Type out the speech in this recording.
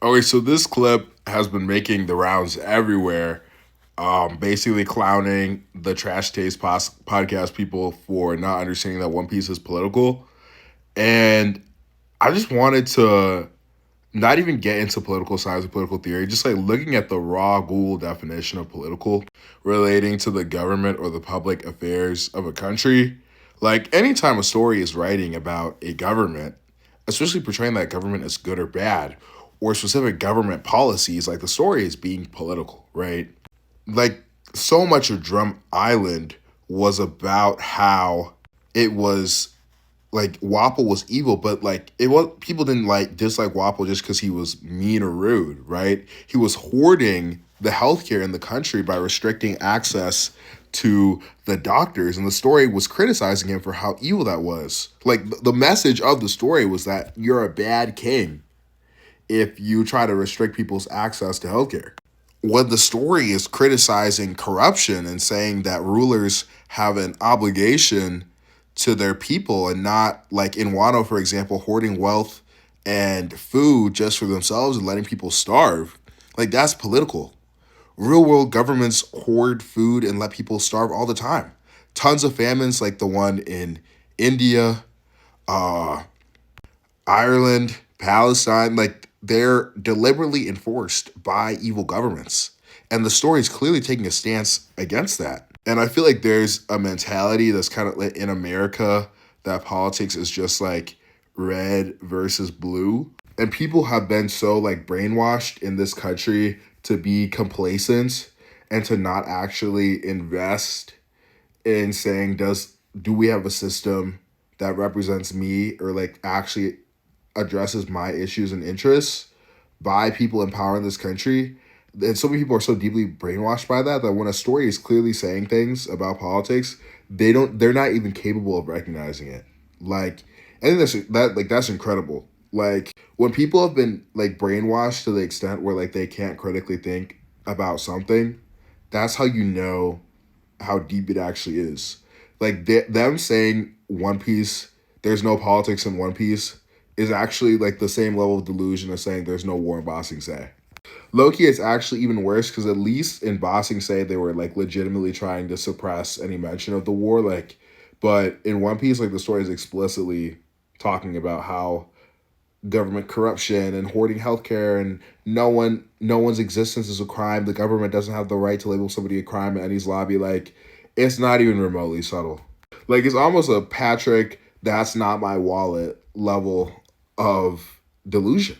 Okay, so this clip has been making the rounds everywhere, basically clowning the Trash Taste podcast people for not understanding that One Piece is political. And I just wanted to not even get into political science or political theory, just like looking at the raw Google definition of political relating to the government or the public affairs of a country. Like anytime a story is writing about a government, especially portraying that government as good or bad, or specific government policies, like the story is being political, right? Like so much of Drum Island was about how it was like Wapple was evil, but like it was people didn't like dislike Wapple just because he was mean or rude, right? He was hoarding the healthcare in the country by restricting access to the doctors, and the story was criticizing him for how evil that was. Like the message of the story was that you're a bad king if you try to restrict people's access to healthcare. When the story is criticizing corruption and saying that rulers have an obligation to their people and not like in Wano, for example, hoarding wealth and food just for themselves and letting people starve. Like that's political. Real world governments hoard food and let people starve all the time. Tons of famines like the one in India, uh, Ireland, Palestine, like they're deliberately enforced by evil governments. And the story is clearly taking a stance against that. And I feel like there's a mentality that's kind of like in America that politics is just like red versus blue. And people have been so like brainwashed in this country to be complacent and to not actually invest in saying, do we have a system that represents me or like actually addresses my issues and interests by people in power in this country. And so many people are so deeply brainwashed by that that when a story is clearly saying things about politics, they're not even capable of recognizing it. Like I think that's incredible. Like when people have been like brainwashed to the extent where like they can't critically think about something, that's how you know how deep it actually is. Like them saying One Piece, there's no politics in One Piece, is actually like the same level of delusion as saying there's no war in Bossing Say. Loki, it's actually even worse because at least in Bossing Say they were like legitimately trying to suppress any mention of the war. Like, but in One Piece, like the story is explicitly talking about how government corruption and hoarding healthcare and no one's existence is a crime. The government doesn't have the right to label somebody a crime at Enies Lobby. Like it's not even remotely subtle. Like it's almost a Patrick, that's not my wallet level of delusion.